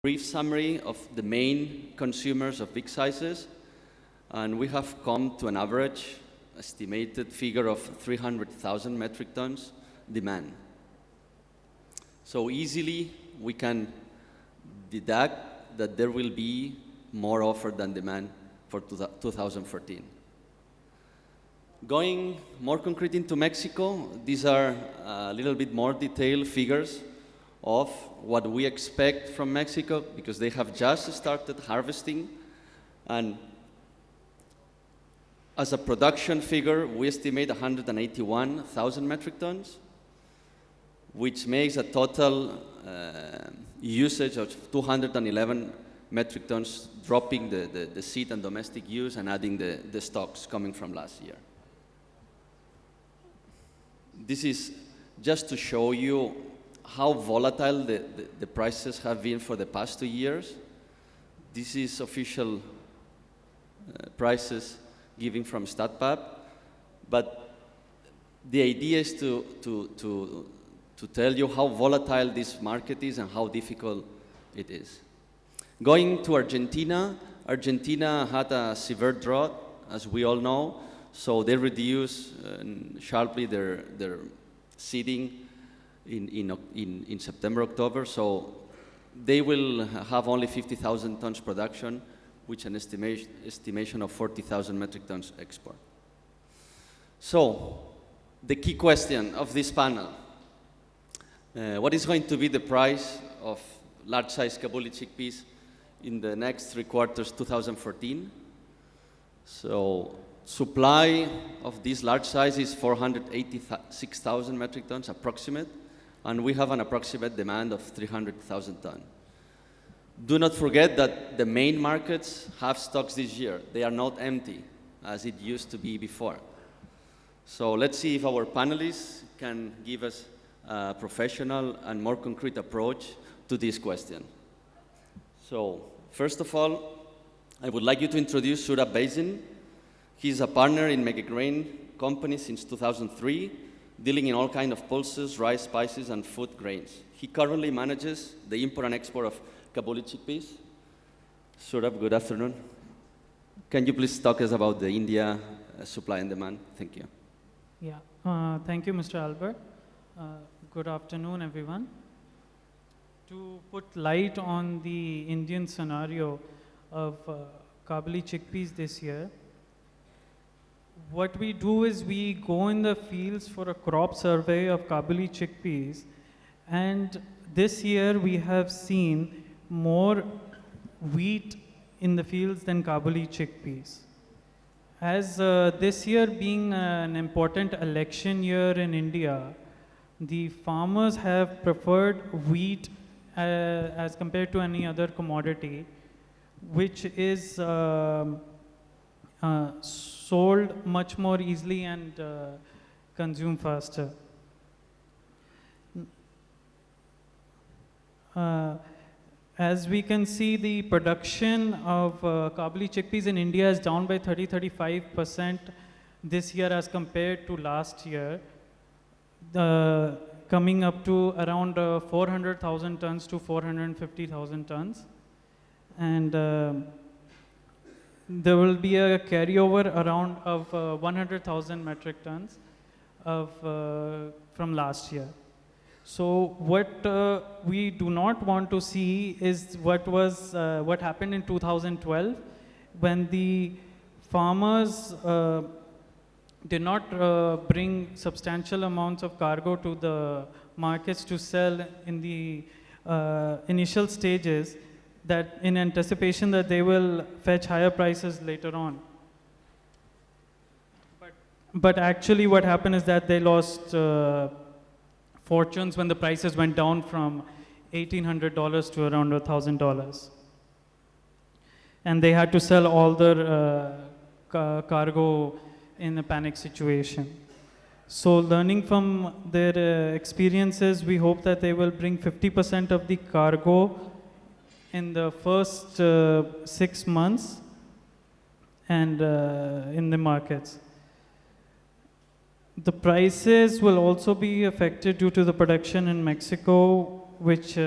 brief summary of the main consumers of big sizes, and we have come to an average estimated figure of 300,000 metric tons demand. So easily we can deduct that there will be more offer than demand for 2014. Going more concrete into Mexico, these are a little bit more detailed figures of what we expect from Mexico, because they have just started harvesting. And as a production figure, we estimate 181,000 metric tons, which makes a total usage of 211 metric tons, dropping the seed and domestic use and adding the stocks coming from last year. This is just to show you how volatile the prices have been for the past 2 years. This is official prices given from StatPub, but the idea is to tell you how volatile this market is and how difficult it is. Going to Argentina, Argentina had a severe drought, as we all know, so they reduced sharply their seeding in September, October, so they will have only 50,000 tons production, which an estimation of 40,000 metric tons export. So, the key question of this panel, what is going to be the price of large-size Kabuli chickpeas in the next 3 quarters 2014? So, supply of this large size is 486,000 metric tons approximate, and we have an approximate demand of 300,000 tons. Do not forget that the main markets have stocks this year. They are not empty, as it used to be before. So let's see if our panelists can give us a professional and more concrete approach to this question. So, first of all, I would like you to introduce Surab Basin. He's a partner in Megagrain company since 2003, dealing in all kinds of pulses, rice, spices, and food grains. He currently manages the import and export of Kabuli chickpeas. Surab, good afternoon. Can you please talk us about the India supply and demand? Thank you. Yeah, thank you, Mr. Albert. Good afternoon, everyone. To put light on the Indian scenario of Kabuli chickpeas this year, what we do is we go in the fields for a crop survey of Kabuli chickpeas, and this year we have seen more wheat in the fields than Kabuli chickpeas. As this year being an important election year in India, the farmers have preferred wheat as compared to any other commodity, which is sold much more easily and consumed faster. As we can see, the production of Kabuli chickpeas in India is down by 30-35% this year as compared to last year, coming up to around 400,000 tons to 450,000 tons. And there will be a carryover around of 100,000 metric tons of, from last year. So what we do not want to see is what happened in 2012, when the farmers did not bring substantial amounts of cargo to the markets to sell in the initial stages, that in anticipation that they will fetch higher prices later on. But actually what happened is that they lost fortunes when the prices went down from $1,800 to around $1,000. And they had to sell all their cargo in a panic situation. So learning from their experiences, we hope that they will bring 50% of the cargo in the first 6 months and in the markets. The prices will also be affected due to the production in Mexico, which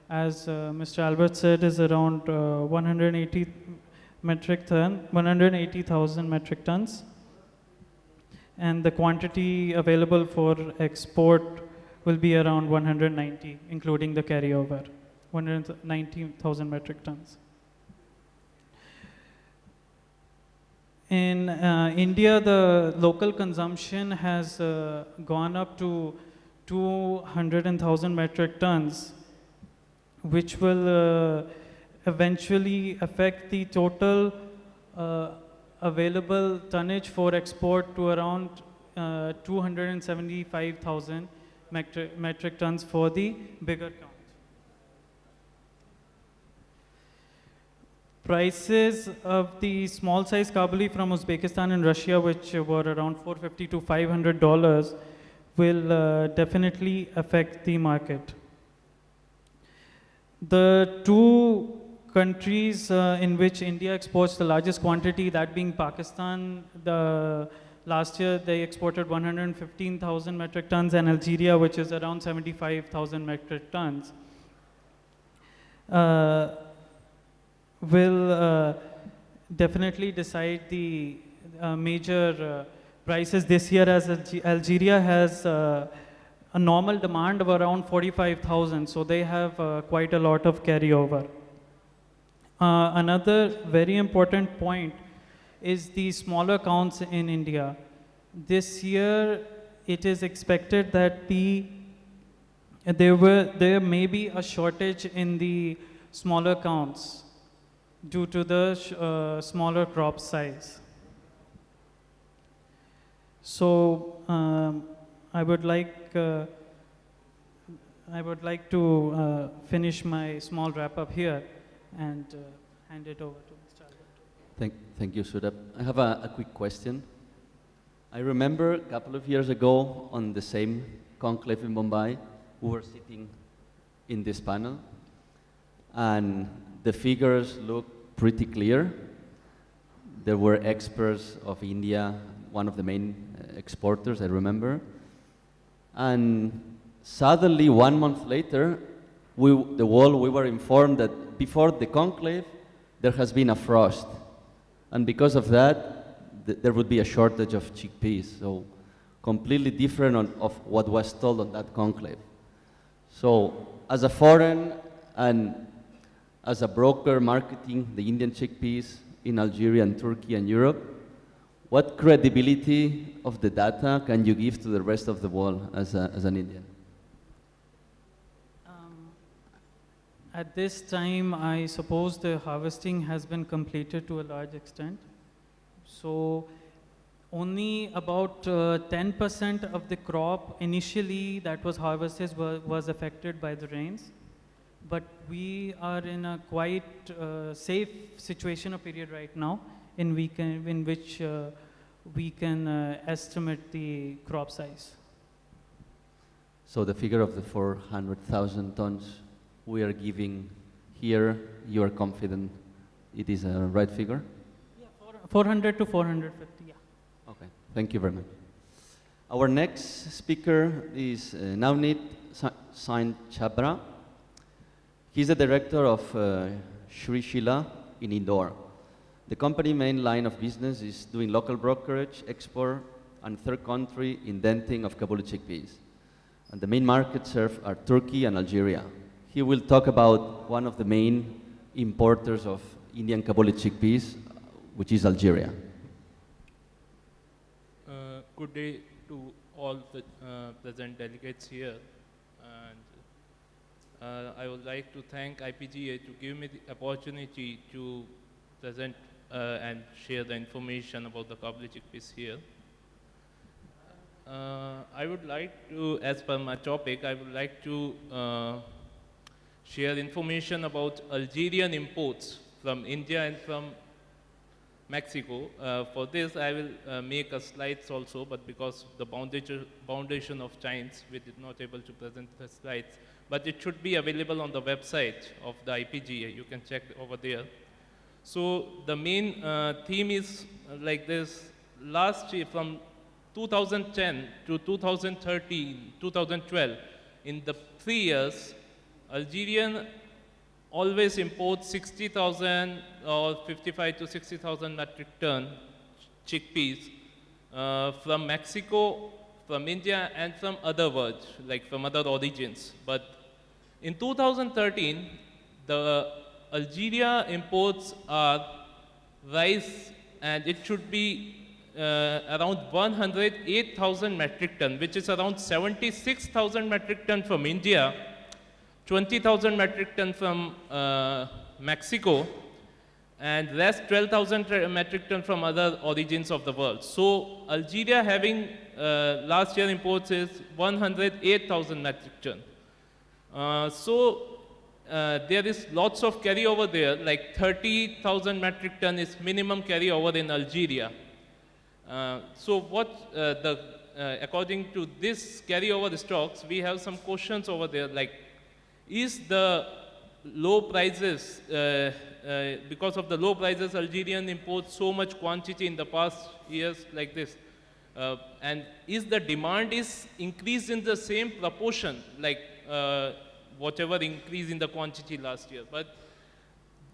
as Mr. Albert said, is around 180,000 metric tons. And the quantity available for export will be around 190, including the carryover, 190,000 metric tons. In India, the local consumption has gone up to 200,000 metric tons, which will eventually affect the total available tonnage for export to around 275,000 metric tons for the bigger count. Prices of the small size kabuli from Uzbekistan and Russia, which were around $450 to $500, will definitely affect the market. The two countries in which India exports the largest quantity, that being Pakistan, last year they exported 115,000 metric tons, and Algeria, which is around 75,000 metric tons, will definitely decide the major prices this year, as Algeria has a normal demand of around 45,000, so they have quite a lot of carryover. Another very important point is the smaller counts in India. This year, it is expected that there may be a shortage in the smaller counts due to the smaller crop size. So I would like to finish my small wrap up here and hand it over to Mr. Albert. Thank you, Surab. I have a quick question. I remember a couple of years ago on the same conclave in Mumbai, we were sitting in this panel, and the figures look pretty clear. There were experts of India, one of the main exporters, I remember. And suddenly, 1 month later, we were informed that before the conclave, there has been a frost. And because of that, there would be a shortage of chickpeas. So completely different of what was told on that conclave. So as a foreign and as a broker marketing the Indian chickpeas in Algeria and Turkey and Europe, what credibility of the data can you give to the rest of the world as an Indian? At this time, I suppose the harvesting has been completed to a large extent. So only about 10% of the crop initially that was harvested was affected by the rains. But we are in a quite safe situation or period right now in which we can estimate the crop size. So the figure of the 400,000 tons we are giving here, you are confident it is a right figure? Yeah, 400 to 450, yeah. Okay, thank you very much. Our next speaker is Navneet Sain Chabra. He's the director of Shri Shila in Indore. The company main line of business is doing local brokerage, export, and third country indenting of Kabuli chickpeas. And the main markets served are Turkey and Algeria. He will talk about one of the main importers of Indian Kabuli chickpeas, which is Algeria. Good day to all the present delegates here. And I would like to thank IPGA to give me the opportunity to present and share the information about the Kabuli chickpeas here. I would like to, as per my topic, I would like to share information about Algerian imports from India and from Mexico. For this, I will make a slides also, but because the foundation of times, we did not able to present the slides. But it should be available on the website of the IPGA. You can check over there. So the main theme is like this. Last year, from 2010 to 2013, 2012, in the 3 years, Algerian always imports 60,000 or 55 to 60,000 metric ton chickpeas from Mexico, from India, and from other worlds, like from other origins. But in 2013, the Algeria imports are rice, and it should be around 108,000 metric ton, which is around 76,000 metric ton from India, 20,000 metric ton from Mexico, and rest 12,000 metric ton from other origins of the world. So Algeria having last year imports is 108,000 metric ton. There is lots of carryover there, like 30,000 metric ton is minimum carryover in Algeria. According to this carryover stocks, we have some questions over there, like, is the low prices, because of the low prices, Algerian imports so much quantity in the past years like this? And is the demand is increased in the same proportion, like whatever increase in the quantity last year? But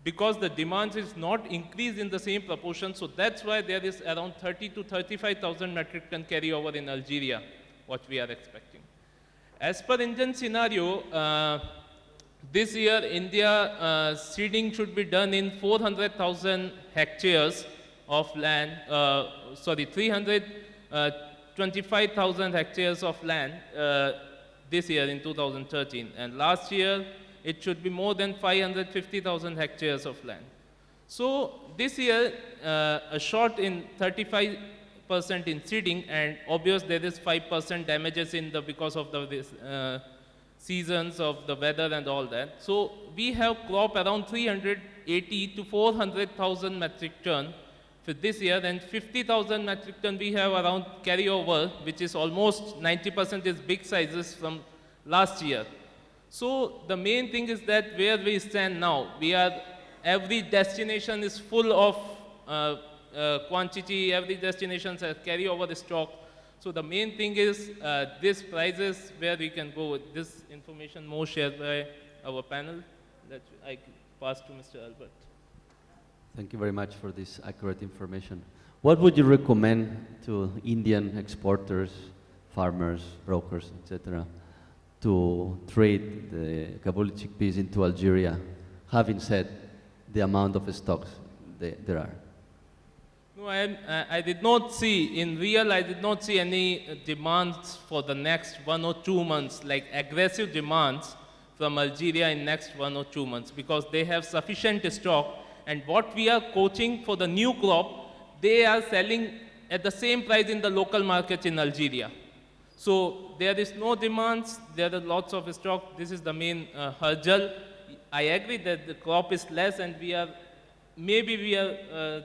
because the demand is not increased in the same proportion, so that's why there is around 30 to 35,000 metric ton carryover in Algeria, what we are expecting. As per Indian scenario, this year India seeding should be done in 400,000 hectares of land, 325,000 hectares of land this year in 2013. And last year, it should be more than 550,000 hectares of land. So this year, a short in 35% in seeding, and obvious there is 5% damages in the because of the seasons of the weather and all that. So we have crop around 380 to 400,000 metric ton for this year, and 50,000 metric ton we have around carryover, which is almost 90% is big sizes from last year. So the main thing is that where we stand now, every destination is full of quantity, every destination has carryover the stock. So the main thing is this prices where we can go with this information more shared by our panel that I pass to Mr. Albert. Thank you very much for this accurate information. What would you recommend to Indian exporters, farmers, brokers, etc., to trade the Kabuli chickpeas into Algeria, having said the amount of stocks there are? No, I did not see, in real, I did not see any demands for the next 1 or 2 months, like aggressive demands from Algeria in next 1 or 2 months, because they have sufficient stock, and what we are quoting for the new crop, they are selling at the same price in the local market in Algeria. So there is no demands, there are lots of stock. This is the main hurdle. I agree that the crop is less, and we are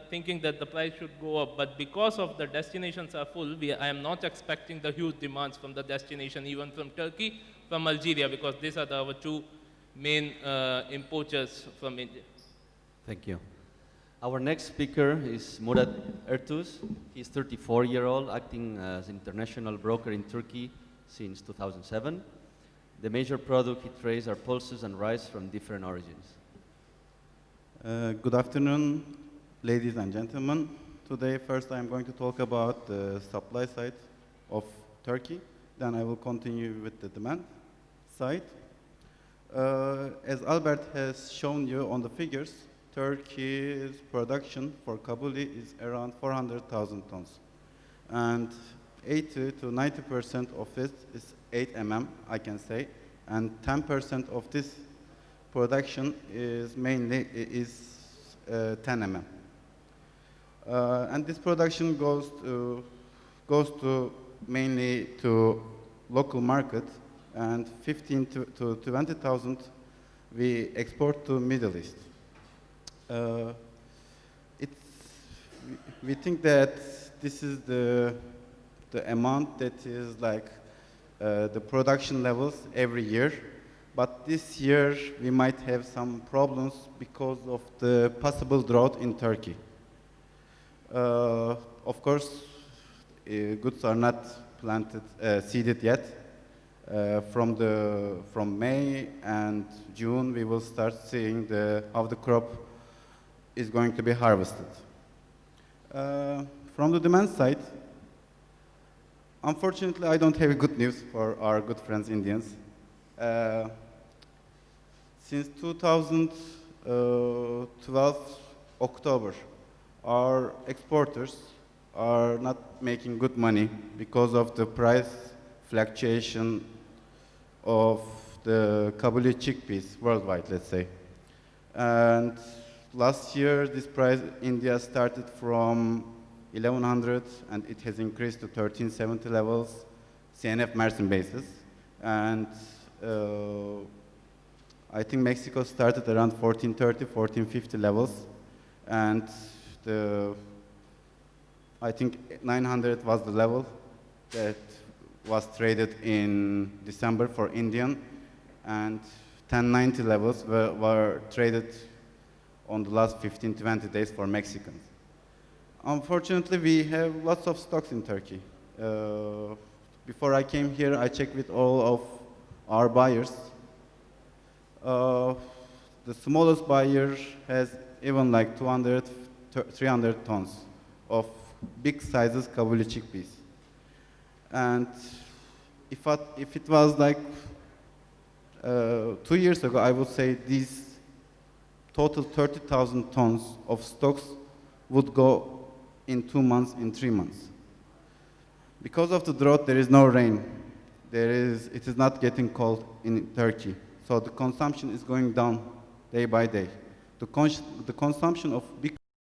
thinking that the price should go up, but because of the destinations are full, I am not expecting the huge demands from the destination, even from Turkey, from Algeria, because these are our two main importers from India. Thank you. Our next speaker is Murat Ertuz. He's 34-year-old, acting as international broker in Turkey since 2007. The major product he trades are pulses and rice from different origins. Good afternoon, ladies and gentlemen. Today, first I'm going to talk about the supply side of Turkey. Then I will continue with the demand side. As Albert has shown you on the figures, Turkey's production for Kabuli is around 400,000 tons. And 80 to 90% of it is 8 mm, I can say. And 10% of this production is mainly 10 mm. And this production goes to mainly to local market, and 15 to 20,000 we export to Middle East. We think that this is the amount that is like the production levels every year. But this year we might have some problems because of the possible drought in Turkey. Of course, goods are not seeded yet. From May and June, we will start seeing how the crop is going to be harvested. From the demand side, unfortunately, I don't have good news for our good friends Indians. Since 2012 October, our exporters are not making good money because of the price fluctuation of the Kabuli chickpeas worldwide, let's say. And last year, this price India started from 1100 and it has increased to 1370 levels, CNF Mersin basis. And I think Mexico started around 1430, 1450 levels. And I think 900 was the level that was traded in December for Indian, and 1090 levels were traded on the last 15-20 days for Mexicans. Unfortunately, we have lots of stocks in Turkey. Before I came here, I checked with all of our buyers. The smallest buyer has even like 200, 300 tons of big sizes Kabuli chickpeas. And if it was like 2 years ago, I would say these total 30,000 tons of stocks would go in 2 months, in 3 months. Because of the drought, there is no rain. It is not getting cold in Turkey. So the consumption is going down day by day. The consumption of big